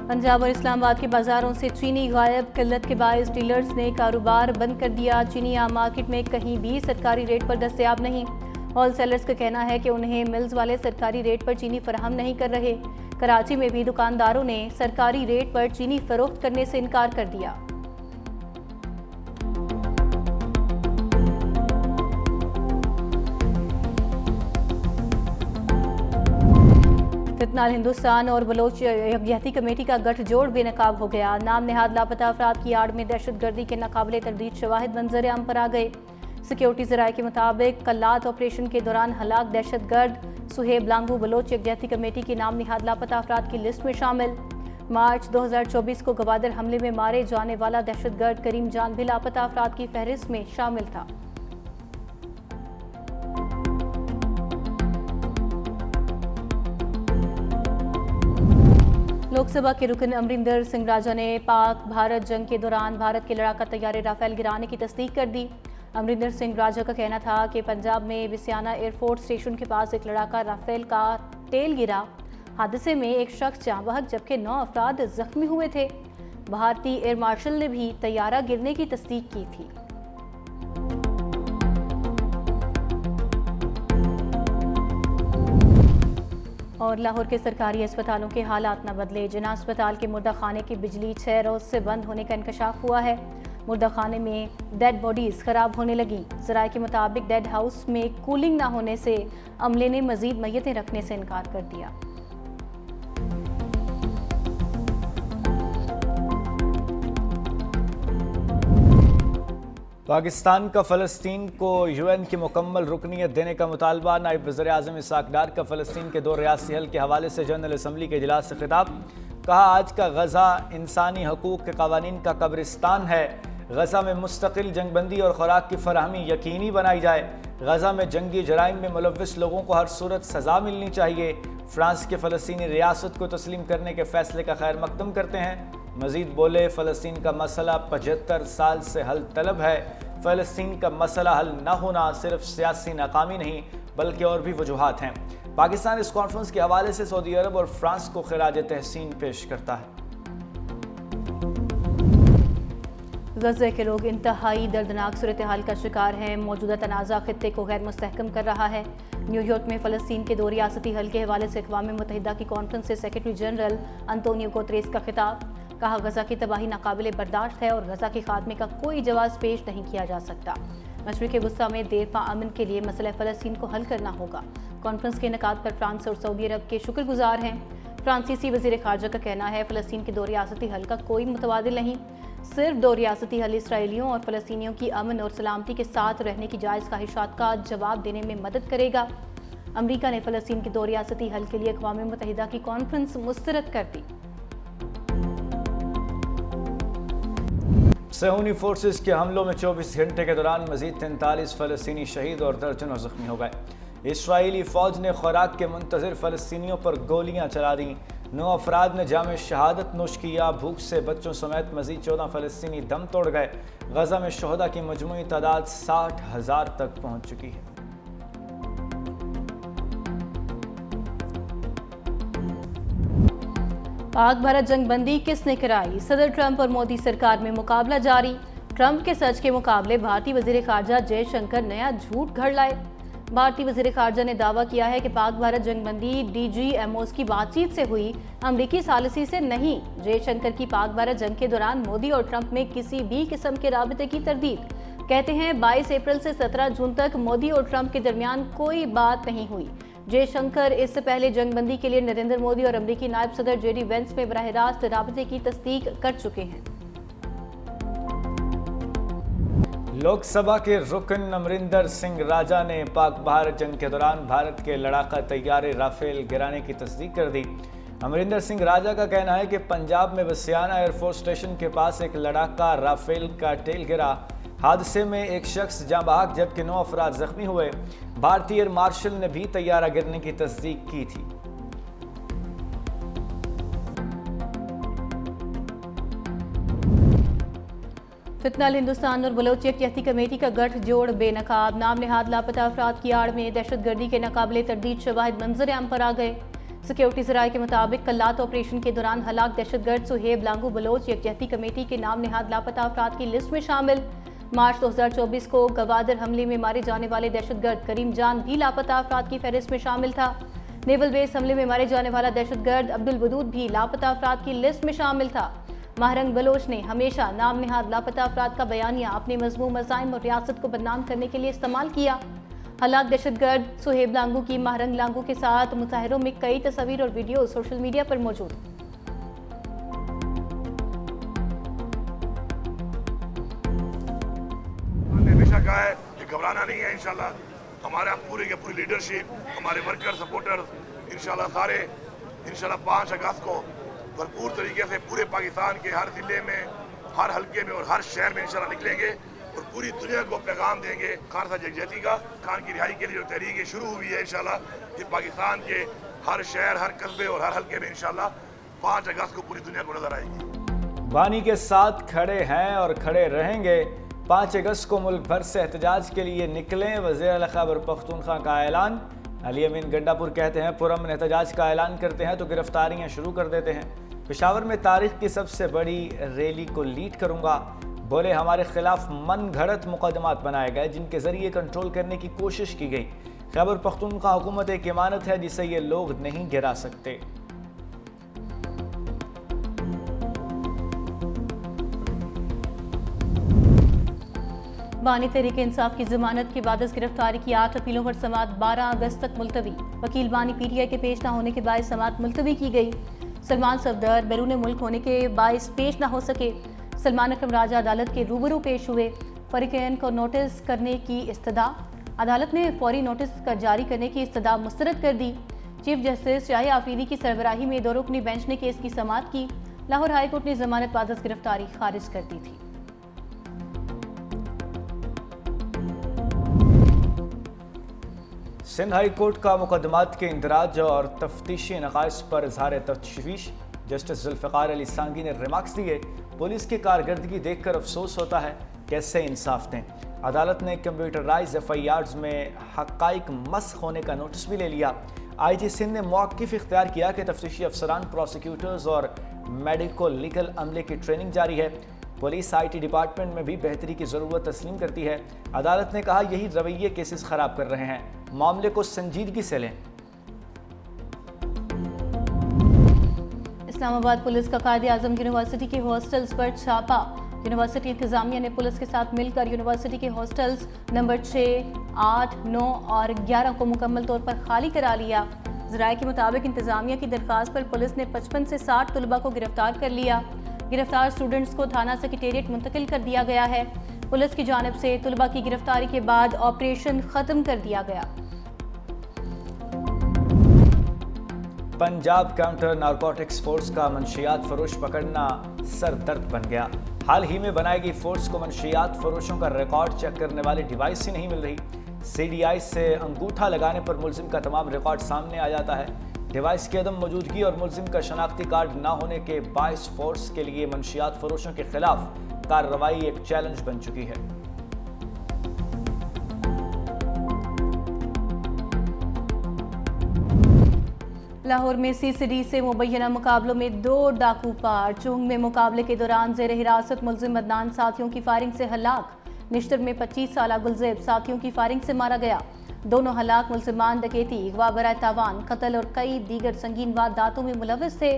पंजाब और इस्लामाबाद के बाजारों से चीनी गायब। किल्लत के बायस डीलर्स ने कारोबार बंद कर दिया। चीनी आम मार्केट में कहीं भी सरकारी रेट पर दस्तयाब नहीं। होल सेलर्स का कहना है कि उन्हें मिल्स वाले सरकारी रेट पर चीनी फराहम नहीं कर रहे। कराची में भी दुकानदारों ने सरकारी रेट पर चीनी फरोख्त करने से इनकार कर दिया। फितनाल हिंदुस्तान और बलोच यकजहती कमेटी का गठजोड़ बेनकाब हो गया। नाम नेहाद लापता अफराद की आड़ में दहशतगर्दी के नाकाबिले तरदीद शवाहिद मंजर आम पर आ गए। सिक्योरिटी ज़राए के मुताबिक कल्लात ऑपरेशन के दौरान हलाक दहशतगर्द सुहेब लांगू बलोच यकजहती कमेटी के नाम नेहाद लापता अफराद की लिस्ट में शामिल। मार्च 2024 को गवादर हमले में मारे जाने वाला दहशतगर्द करीम जान भी लापता अफराद की फहरिस्त में शामिल था। लोकसभा के रुकन अमरिंदर सिंह राजा ने पाक भारत जंग के दौरान भारत के लड़ाका तैयारे राफेल गिराने की तस्दीक कर दी। अमरिंदर सिंह राजा का कहना था कि पंजाब में बिसियाना एयरफोर्स स्टेशन के पास एक लड़ाका राफेल का टेल गिरा। हादसे में एक शख्स जाँ बहक जबकि 9 अफराद जख्मी हुए थे। भारतीय एयर मार्शल ने भी तैयारा गिरने की तस्दीक की थी। और लाहौर के सरकारी अस्पतालों के हालात न बदले। जिना अस्पताल के मुर्दा खाने की बिजली 6 रोज से बंद होने का इंकशाफ हुआ है। मुर्दा खाने में डेड बॉडीज खराब होने लगी। ज़राए के मुताबिक डेड हाउस में कूलिंग न होने से अमले ने मजीद मैयतें रखने से इनकार कर दिया। पाकिस्तान का फ़लस्तीन को यूएन की मुकम्मल रुकनीत देने का मुतालबा। नायब वज़ीर-ए-आज़म इसहाक़ डार का फ़लस्तीन के 2 रियासी हल के हवाले से जनरल असम्बली के इजलास से खिताब। कहा, आज का गज़ा इंसानी हकूक़ के क़वानीन का कब्रिस्तान है। गज़ा में मुस्तकिल जंगबंदी और ख़ुराक की फराहमी यकीनी बनाई जाए। गज़ा में जंगी जराइम में मुलव्विस लोगों को हर सूरत सज़ा मिलनी चाहिए। फ्रांस के फ़लस्तीनी रियासत को तस्लीम करने के फ़ैसले का खैर मकदम करते हैं। मज़ीद बोले, फ़लस्तीन का मसला 75 साल से हल तलब है। फ़लस्तीन का मसला हल न होना सिर्फ सियासी नाकामी नहीं बल्कि और भी वजूहात हैं। पाकिस्तान इस कॉन्फ्रेंस के हवाले से सऊदी अरब और फ्रांस को खिराज तहसीन पेश करता है। गज़ा के लोग इंतहाई दर्दनाक सूरत हाल का शिकार हैं। मौजूदा तनाज़ा खित्ते को गैर मुस्तहकम कर रहा है। न्यूयॉर्क में फ़लस्तीन के 2 रियासती हल के हवाले से अक़वाम मुत्तहिदा की कॉन्फ्रेंस से सेक्रेटरी जनरल अंतोनियो गुतेरेस का खिताब। कहा, गज़ा की तबाही नाकाबिले बर्दाश्त है और गज़ा के खात्मे का कोई जवाब पेश नहीं किया जा सकता। मशरिक़ वुस्ता में देरपा अमन के लिए मसला फ़लस्तीन को हल करना होगा। कॉन्फ्रेंस के इनेकाद पर फ्रांस और सऊदी अरब के शुक्रगुजार हैं। फ्रांसीसी वज़ीर ख़ारजा का कहना है, फ़लस्तीन के 2 रियासती हल का कोई मुतबादिल नहीं। सिर्फ 2 रियासती हल इसराइलियों और फ़लस्तीनियों की अमन और सलामती के साथ रहने की जायज़ ख्वाहिशात का जवाब देने में मदद करेगा। अमरीका ने फ़लस्तीन के 2 रियासती हल के लिए अक़वाम मुत्तहिदा की कॉन्फ्रेंस मुस्तरद कर दी। सहूनी फोर्सेस के हमलों में 24 घंटे के दौरान मजीद 43 फ़लस्तीनी शहीद और दर्जनों ज़ख्मी हो गए। इसराइली फ़ौज ने खुराक के मुंतज़िर फ़लस्तीनियों पर गोलियां चला दी। 9 अफराद ने जाम शहादत नोश किया। भूख से बच्चों समेत मजीद 14 फ़लस्तीनी दम तोड़ गए। गज़ा में शोहदा की मजमूई तादाद 60,000 तक पहुँच चुकी है। पाक भारत जंगबंदी किसने कराई? सदर ट्रंप और मोदी सरकार में मुकाबला जारी। ट्रंप के सच के मुकाबले भारतीय वज़ीर ख़ारजा जयशंकर नया झूठ घड़ लाए। भारतीय वज़ीर ख़ारजा ने दावा किया है कि पाक भारत जंगबंदी DGMOs की बातचीत से हुई, अमरीकी सालिसी से नहीं। जयशंकर की पाक भारत जंग के दौरान मोदी और ट्रंप में किसी भी किस्म के राबते की तरदीद। कहते हैं 22 अप्रैल से 17 जून तक मोदी और ट्रंप के दरमियान कोई बात नहीं हुई। जयशंकर इससे पहले जंगबंदी के लिए नरेंद्र मोदी और अमरीकी नायब सदर JD वेंस में बराह रास्त राबते की तस्दीक कर चुके हैं। लोकसभा के रुकन अमरिंदर सिंह राजा ने पाक भारत जंग के दौरान भारत के लड़ाका तैयारे राफेल गिराने की तस्दीक कर दी। अमरिंदर सिंह राजा का कहना है कि पंजाब में बसियाना एयरफोर्स स्टेशन के पास एक लड़ाका राफेल का टेल गिरा। हादसे में एक शख्स जाँ बहक जबकि 9 अफराद जख्मी हुए। भारतीय एयर मार्शल ने भी तैयारा गिरने की तस्दीक की थी। फितनाल हिंदुस्तान और बलोच यकजहती कमेटी का गठजोड़ बेनकाब। नाम नेहाद लापता अफराद की आड़ में दहशतगर्दी के नाकाबिले तरदीद शवाहिद मंजर आम पर आ गए। सिक्योरिटी जराये के मुताबिक कल्लात ऑपरेशन के दौरान हलाक दहशतगर्द सुहेब लांगू बलोच यकजहती कमेटी के नाम निहाद लापता अफराद की लिस्ट में शामिल। मार्च 2024 को गवादर हमले में मारे जाने वाले दहशतगर्द करीम जान भी लापता अफराद की फहरिस्त में शामिल था। नेवल बेस हमले में मारे जाने वाला दहशतगर्द अब्दुल वदूद भी लापता अफराद की लिस्ट में शामिल था। महरंग बलोच ने हमेशा नाम निहाद लापता अफराद का बयानिया अपने मजमूम मज़ाइम और रियासत को बदनाम करने के लिए इस्तेमाल किया। हलाक दहशतगर्द सुहेब लांगू की महरंग लांगू के साथ मुजाहिरों में कई तस्वीर और वीडियो सोशल मीडिया पर मौजूद। हमेशा कहा है कि घबराना नहीं है। इंशाल्लाह हमारा पूरी की पूरी लीडरशिप, हमारे वर्कर सपोर्टर्स इंशाल्लाह सारे 5 अगस्त को भरपूर तरीके से पूरे पाकिस्तान के हर जिले में, हर हल्के में और हर शहर में इंशाल्लाह निकलेंगे और पूरी दुनिया को पैगाम देंगे खान साहब यकजहती का। खान की रिहाई के लिए जो तहरीक शुरू हुई है इंशाल्लाह ये पाकिस्तान के हर शहर, हर कस्बे और हर हल्के में इंशाल्लाह 5 अगस्त को पूरी दुनिया को नजर आएगी। बानी के साथ खड़े हैं और खड़े रहेंगे। 5 अगस्त को मुल्क भर से एहतजाज के लिए निकलें, वज़ीर खैबर पख्तूनख्वा का ऐलान। अली अमीन गंडापुर कहते हैं पुरअमन एहतजाज का ऐलान करते हैं तो गिरफ्तारियां शुरू कर देते हैं। पेशावर में तारीख की सबसे बड़ी रैली को लीड करूंगा। बोले हमारे खिलाफ मन घड़त मुकदमात बनाए गए जिनके जरिए कंट्रोल करने की कोशिश की गई। खैबर पख्तूनख्वा हुकूमत एक इमानत है जिसे ये लोग नहीं गिरा सकते। बानी तहरीक इंसाफ की जमानत के बाद गिरफ्तारी की 8 अपीलों पर समाअत 12 अगस्त तक मुलतवी। वकील बानी PTI के पेश न होने के बायस समाअत मुलतवी की गई। सलमान सफदर बैरून मुल्क होने के बायस पेश न हो सके। सलमान अकरम राजा अदालत के रूबरू पेश हुए। फरीकैन को नोटिस करने की इस्तदा। अदालत ने फौरी नोटिस कर जारी करने की इस्तदा मुस्तरद कर दी। चीफ जस्टिस शाही आफरीदी की सरबराही में 2 रुकनी बेंच ने केस की समाअत की। लाहौर हाई कोर्ट ने जमानत बाद गिरफ्तारी खारिज कर दी थी। सिंध हाई कोर्ट का मुकदमात के इंदराज और तफ्तीशी नकाइस पर इजहार तशवीश। जस्टिस जुल्फ़िकार अली सांगी ने रिमार्क्स दिए, पुलिस की कारकर्दगी देखकर अफसोस होता है, कैसे इंसाफ दें। अदालत ने कंप्यूटराइज FIRs में हक़ाइक़ मस्ख़ होने का नोटिस भी ले लिया। IG सिंध ने मौक़िफ़ इख्तियार किया कि तफ्तीशी अफसरान, प्रोसिक्यूटर्स और मेडिको लीगल अमले की ट्रेनिंग जारी है। पुलिस IT डिपार्टमेंट में भी बेहतरी की ज़रूरत तस्लीम करती है। अदालत ने कहा यही रवैये केसेस ख़राब कर रहे हैं, मामले को संजीदगी से लें। इस्लामाबाद पुलिस का कायदे आज़म यूनिवर्सिटी के हॉस्टल्स पर छापा। यूनिवर्सिटी इंतजामिया ने पुलिस के साथ मिलकर यूनिवर्सिटी के हॉस्टल्स नंबर 6, 8, 9 और 11 को मुकम्मल तौर पर खाली करा लिया। ज़राए के मुताबिक इंतजामिया की दरख्वास्त पर पुलिस ने 55 से 60 तलबा को गिरफ्तार कर लिया। गिरफ्तार स्टूडेंट्स को थाना सेक्रेटेरिएट मुंतकिल कर दिया गया है। पुलिस की जानिब से तलबा की गिरफ्तारी के बाद ऑपरेशन ख़त्म कर दिया गया। पंजाब काउंटर नारकोटिक्स फोर्स का मंशियात फरोश पकड़ना सर दर्द बन गया। हाल ही में बनाई गई फोर्स को मंशियात फरोशों का रिकॉर्ड चेक करने वाली डिवाइस ही नहीं मिल रही। CDI से अंगूठा लगाने पर मुलजिम का तमाम रिकॉर्ड सामने आ जाता है। डिवाइस की अदम मौजूदगी और मुलजिम का शनाख्ती कार्ड न होने के बायस फोर्स के लिए मंशियात फरोशों के खिलाफ कार्रवाई एक चैलेंज बन चुकी है। लाहौर में CCD से मुबैना मुकाबलों में 2 डाकू पार। चुंग में मुकाबले के दौरान जेर हिरासत मुलजिम अदनान साथियों की फायरिंग से हलाक। निश्तर में 25 साला गुलजेब साथियों की फायरिंग से मारा गया। दोनों हलाक मुलजिमान डकैती, अगवा बराए तावान, कत्ल और कई दीगर संगीन वारदातों में मुलव्वस थे।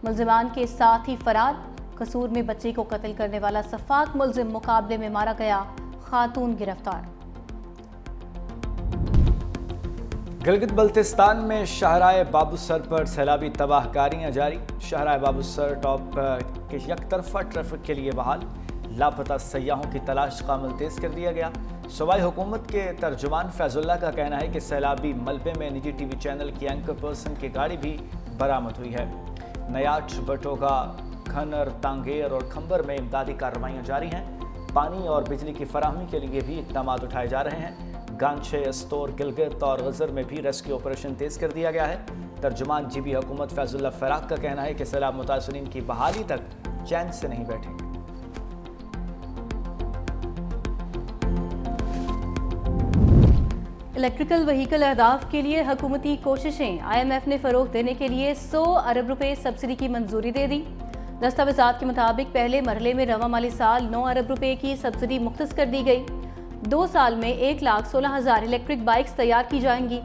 मुलजिमान के साथ ही फरार। कसूर में बच्ची को कत्ल करने वाला सफाक मुलजिम मुकाबले में मारा गया। खातून गिरफ्तार। गिलगित बल्तिस्तान में शाहराए बाबूसर पर सैलाबी तबाहकारियां जारी। शाहराए बाबूसर टॉप के यकतरफा ट्रैफिक के लिए बहाल। लापता सयाहों की तलाश का अमल तेज कर दिया गया। सूबाई हुकूमत के तर्जुमान फैजुल्ला का कहना है कि सैलाबी मलबे में निजी TV चैनल की एंकर पर्सन की गाड़ी भी बरामद हुई है। नयाट, बटोगा, खनर, तांगेर और खंबर में इमदादी कार्रवाइयाँ जारी हैं। पानी और बिजली की फराहमी के लिए भी इक़दाम उठाए जा रहे हैं। गांचे, अस्तोर, गिलगित और गजर में भी रेस्क्यू ऑपरेशन तेज कर दिया गया है। तर्जुमान GB हुकूमत फैजुल्ला फराक का कहना है कि सैलाब मुतासरीन की बहाली तक चैन से नहीं बैठेंगे। इलेक्ट्रिकल व्हीकल अहदाफ के लिए हुकूमती कोशिशें, IMF ने फ़रोग़ देने के लिए 100 अरब रुपए सब्सिडी की मंजूरी दे दी। दस्तावेज़ात के मुताबिक पहले मरहले में रवा माली साल 9 अरब रुपए की सब्सिडी मुख्तस कर दी गई। 2 साल में 1,16,000 इलेक्ट्रिक बाइक्स तैयार की जाएंगी।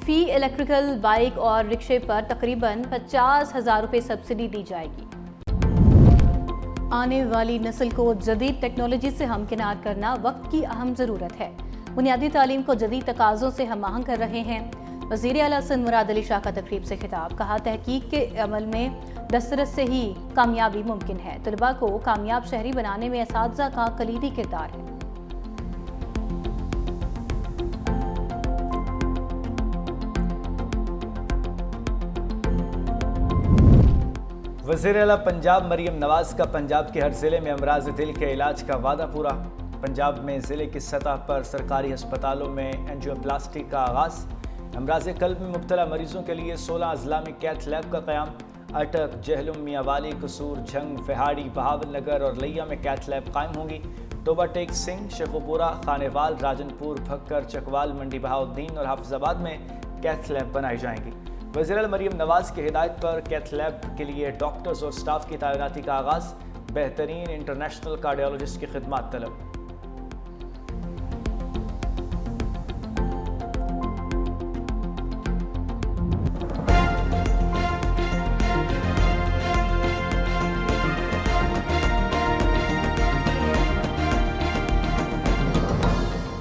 फी इलेक्ट्रिकल बाइक और रिक्शे पर तकरीबन 50,000 रुपए सब्सिडी दी जाएगी। आने वाली नस्ल को जदीद टेक्नोलॉजी से हमकिनार करना वक्त की अहम ज़रूरत है। बुनियादी तालीम को जदीद तकाज़ों से हम आहंग कर रहे हैं। वज़ीर आला सिंध मुराद अली शाह का तकरीब से खिताब। कहा, तहकीक के अमल में दस्तरस से ही कामयाबी मुमकिन है। तलबा को कामयाब शहरी बनाने में असातिज़ा का कलीदी किरदार है। वज़ीर आला पंजाब मरीम नवाज का पंजाब के हर ज़िले में अमराज दिल के इलाज का वादा पूरा। पंजाब में ज़िले की सतह पर सरकारी अस्पतालों में एंजियोप्लास्टी का आगाज़। अमराज कल्ब में मुब्तला मरीजों के लिए 16 अजला में कैथ लैब का क़याम। अटक, जहलुम, मियांवाली, कसूर, झंग, फहाड़ी, बहावल नगर और लिया में कैथ लैब कायम होंगी। टोबा टेक सिंह, शेखुपुरा, खानेवाल, राजनपुर, भक्कर, चकवाल, मंडी बहाउद्दीन और हाफिजाबाद में कैथ लैब बनाई जाएंगी। वज़ीर आला मरीम नवाज की हिदायत पर कैथ लैब के लिए डॉक्टर्स और स्टाफ की तैनाती का आगाज़। बेहतरीन इंटरनेशनल कार्डियोलॉजिस्ट की खिदमत तलब।